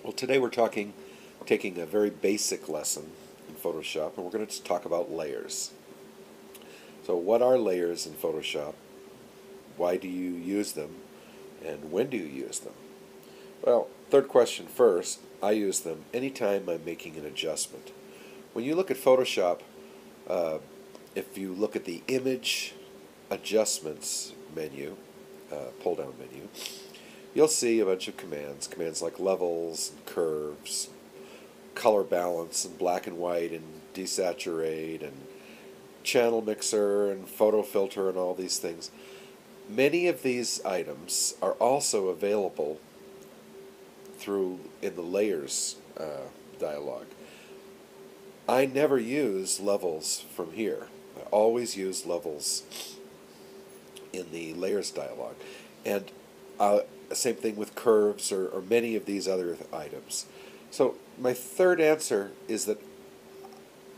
Well, today we're taking a very basic lesson in Photoshop, and we're going to talk about layers. So what are layers in Photoshop? Why do you use them? And when do you use them? Well, third question first, I use them anytime I'm making an adjustment. When you look at Photoshop, if you look at the Image Adjustments menu, pull-down menu, you'll see a bunch of commands like levels, and curves, color balance, and black and white, and desaturate, and channel mixer, and photo filter, and all these things. Many of these items are also available in the layers dialog. I never use levels from here. I always use levels in the layers dialog. And same thing with curves or many of these other items. So my third answer is that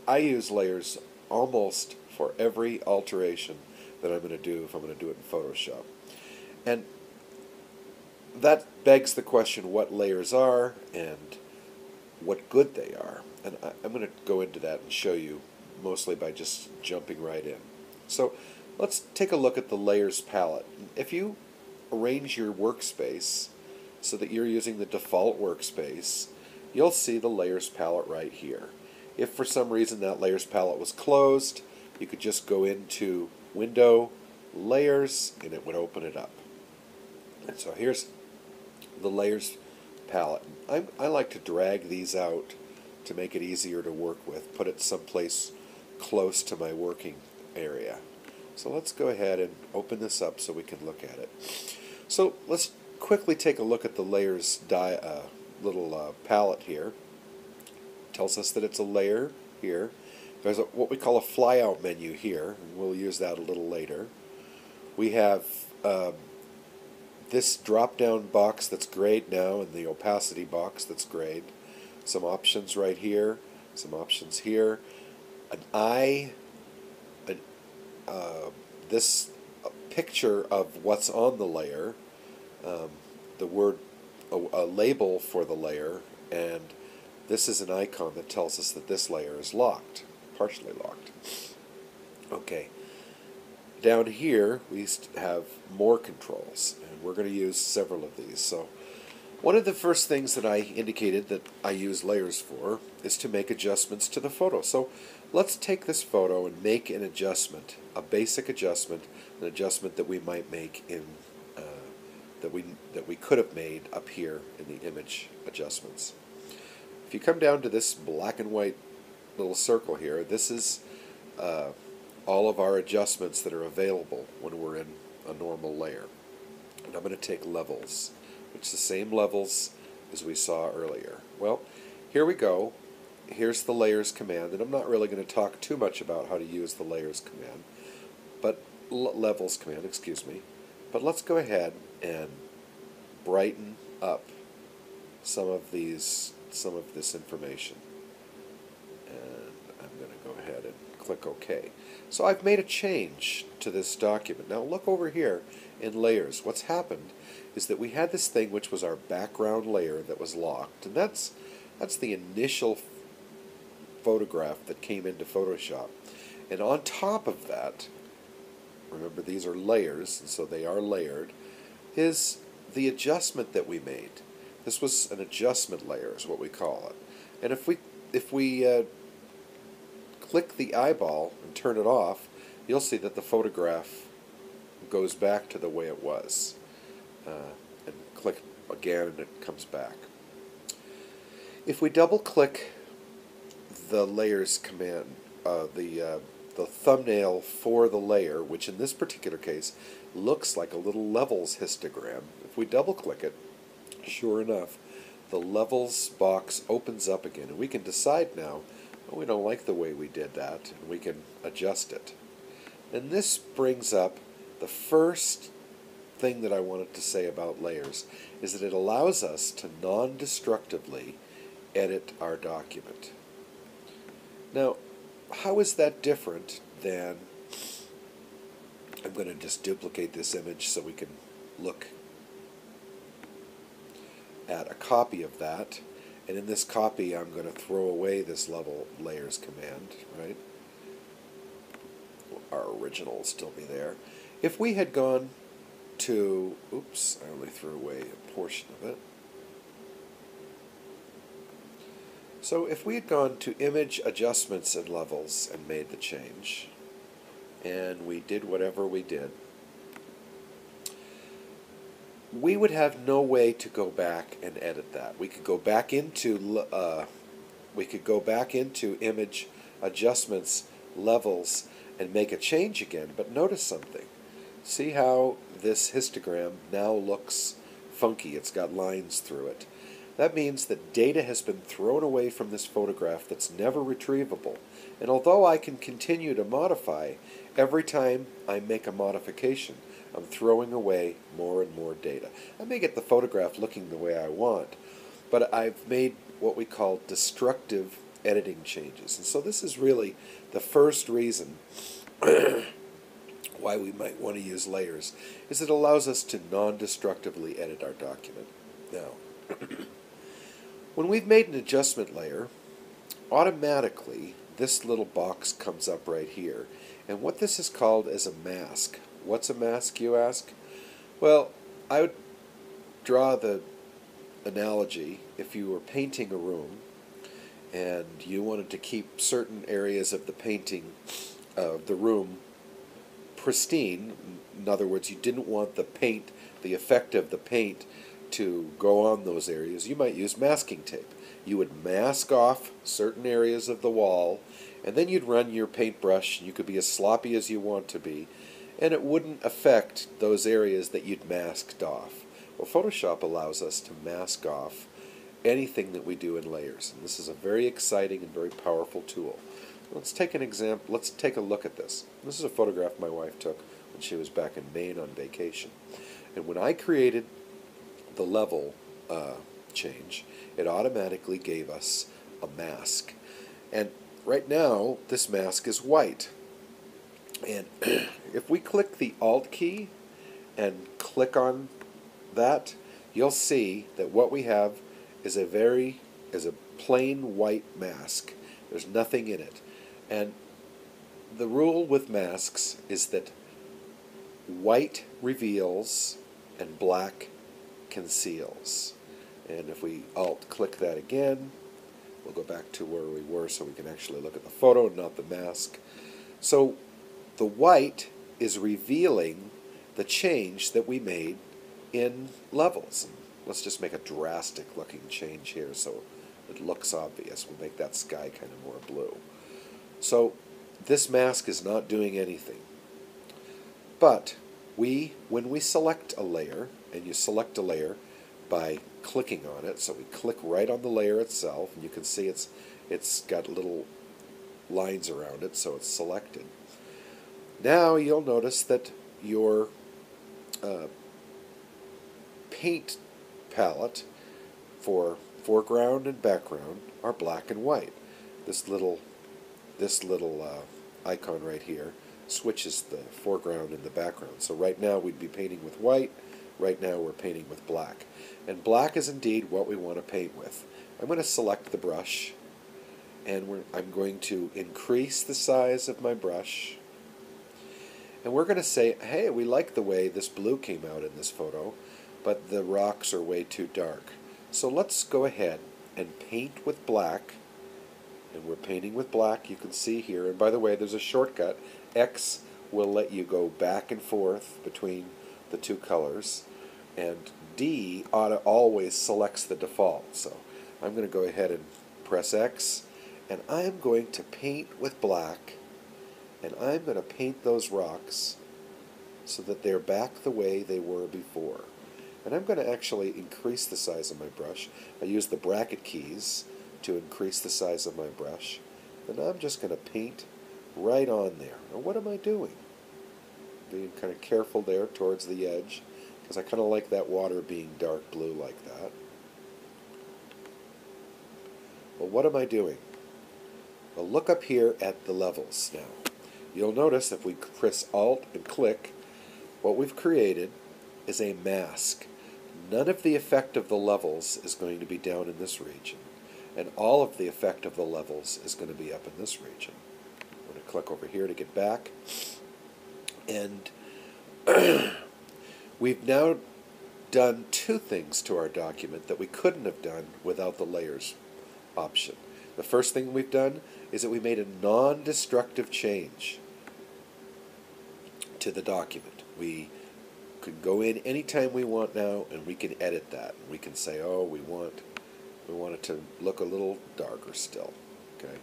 I use layers almost for every alteration that I'm going to do if I'm going to do it in Photoshop. And that begs the question what layers are and what good they are. And I'm going to go into that and show you mostly by just jumping right in. So let's take a look at the layers palette. If you arrange your workspace so that you're using the default workspace, you'll see the layers palette right here. If for some reason that layers palette was closed, you could just go into Window, Layers, and it would open it up. And so here's the layers palette. I like to drag these out to make it easier to work with, put it someplace close to my working area. So let's go ahead and open this up so we can look at it. So let's quickly take a look at the layers little palette here. It tells us that it's a layer here. There's what we call a flyout menu here, and we'll use that a little later. We have this drop-down box that's grayed now and the opacity box that's grayed. Some options right here, some options here. An eye, this picture of what's on the layer, the word, a label for the layer, and this is an icon that tells us that this layer is locked, partially locked. Okay. Down here we have more controls, and we're going to use several of these. So one of the first things that I indicated that I use layers for is to make adjustments to the photo. So let's take this photo and make an adjustment, a basic adjustment, an adjustment that we might make in that we could have made up here in the image adjustments. If you come down to this black and white little circle here, this is all of our adjustments that are available when we're in a normal layer. And I'm going to take levels, which is the same levels as we saw earlier. Well, here we go. Here's the layers command, and I'm not really going to talk too much about how to use the layers command, but levels command, excuse me. But let's go ahead and brighten up some of this information. And I'm going to go ahead and click OK. So I've made a change to this document. Now look over here in layers. What's happened is that we had this thing which was our background layer that was locked, and that's the initial photograph that came into Photoshop. And on top of that, remember these are layers, and so they are layered, is the adjustment that we made. This was an adjustment layer is what we call it. And if we click the eyeball and turn it off, you'll see that the photograph goes back to the way it was. And click again and it comes back. If we double click the layers command, the thumbnail for the layer, which in this particular case looks like a little levels histogram, if we double click it, sure enough, the levels box opens up again, and we can decide now, well, we don't like the way we did that, and we can adjust it. And this brings up the first thing that I wanted to say about layers, is that it allows us to non-destructively edit our document. Now, how is that different than, I'm going to just duplicate this image so we can look at a copy of that. And in this copy, I'm going to throw away this level layers command, right? Our original will still be there. If we had gone to, oops, I only threw away a portion of it. So if we had gone to Image Adjustments and Levels and made the change, and we did whatever we did, we would have no way to go back and edit that. We could go back into Image Adjustments, Levels, and make a change again. But notice something. See how this histogram now looks funky? It's got lines through it. That means that data has been thrown away from this photograph that's never retrievable. And although I can continue to modify, every time I make a modification, I'm throwing away more and more data. I may get the photograph looking the way I want, but I've made what we call destructive editing changes. And so this is really the first reason why we might want to use layers, is it allows us to non-destructively edit our document. Now, when we've made an adjustment layer, automatically this little box comes up right here. And what this is called is a mask. What's a mask, you ask? Well, I would draw the analogy if you were painting a room and you wanted to keep certain areas of the painting of the room pristine. In other words, you didn't want the paint, the effect of the paint, to go on those areas. You might use masking tape. You would mask off certain areas of the wall, and then you'd run your paintbrush, and you could be as sloppy as you want to be, and it wouldn't affect those areas that you'd masked off. Well, Photoshop allows us to mask off anything that we do in layers, and this is a very exciting and very powerful tool. Let's take an example. Let's take a look at this. This is a photograph my wife took when she was back in Maine on vacation. And when I created the level change, it automatically gave us a mask. And right now, this mask is white. And if we click the Alt key and click on that, you'll see that what we have is a plain white mask. There's nothing in it. And the rule with masks is that white reveals and black conceals. And if we Alt-click that again, we'll go back to where we were so we can actually look at the photo and not the mask. So the white is revealing the change that we made in levels. Let's just make a drastic looking change here so it looks obvious. We'll make that sky kind of more blue. So this mask is not doing anything. But when we select a layer, and you select a layer by clicking on it, so we click right on the layer itself, and you can see it's got little lines around it, so it's selected. Now you'll notice that your paint palette for foreground and background are black and white. This little icon right here switches the foreground and the background. So right now we'd be painting with white, right now we're painting with black. And black is indeed what we want to paint with. I'm going to select the brush, and I'm going to increase the size of my brush. And we're going to say, hey, we like the way this blue came out in this photo, but the rocks are way too dark. So let's go ahead and paint with black. And we're painting with black, you can see here. And by the way, there's a shortcut. X will let you go back and forth between the two colors. And D always selects the default. So I'm going to go ahead and press X. And I'm going to paint with black. And I'm going to paint those rocks so that they're back the way they were before. And I'm going to actually increase the size of my brush. I use the bracket keys to increase the size of my brush. And I'm just going to paint right on there. Now what am I doing? Being kind of careful there towards the edge, because I kind of like that water being dark blue like that. Well, what am I doing? Well, look up here at the levels now. You'll notice if we press Alt and click, what we've created is a mask. None of the effect of the levels is going to be down in this region. and all of the effect of the levels is going to be up in this region. I'm going to click over here to get back, and we've now done two things to our document that we couldn't have done without the layers option. The first thing we've done is that we made a non-destructive change to the document. We can go in anytime we want now, and we can edit that. We can say, oh, we want it to look a little darker still. Okay.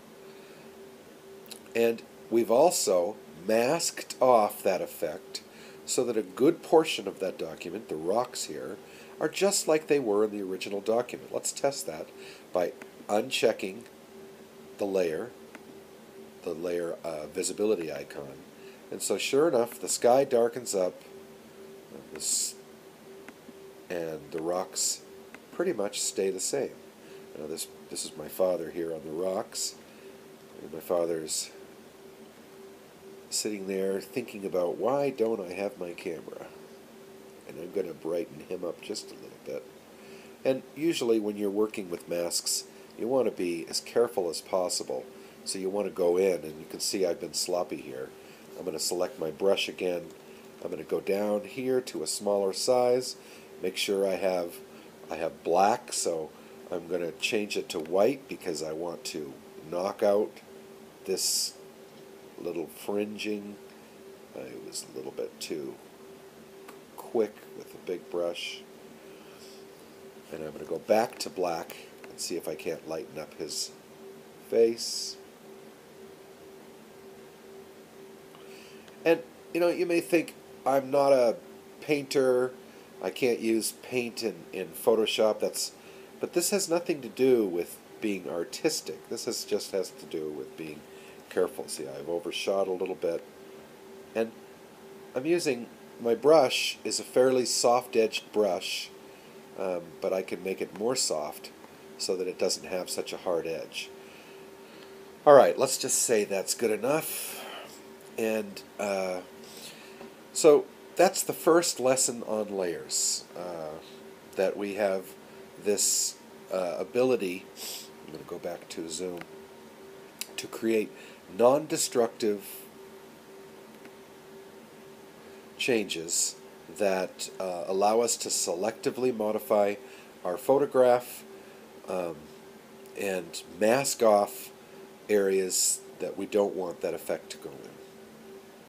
And we've also masked off that effect so that a good portion of that document, the rocks here, are just like they were in the original document. Let's test that by unchecking the layer visibility icon. And so sure enough, the sky darkens up, and the rocks pretty much stay the same. Now this is my father here on the rocks, and my father's sitting there thinking about, why don't I have my camera? And I'm going to brighten him up just a little bit. And usually when you're working with masks, you want to be as careful as possible. So you want to go in, and you can see I've been sloppy here. I'm going to select my brush again. I'm going to go down here to a smaller size, make sure I have black, so I'm going to change it to white because I want to knock out this little fringing. I was a little bit too quick with the big brush. And I'm going to go back to black and see if I can't lighten up his face. And, you know, you may think, I'm not a painter, I can't use paint in Photoshop, but this has nothing to do with being artistic. This just has to do with being careful. See, I've overshot a little bit. And I'm using, my brush is a fairly soft-edged brush, but I can make it more soft so that it doesn't have such a hard edge. Alright, let's just say that's good enough. And so that's the first lesson on layers, that we have this ability, I'm going to go back to zoom, to create non-destructive changes that allow us to selectively modify our photograph and mask off areas that we don't want that effect to go in.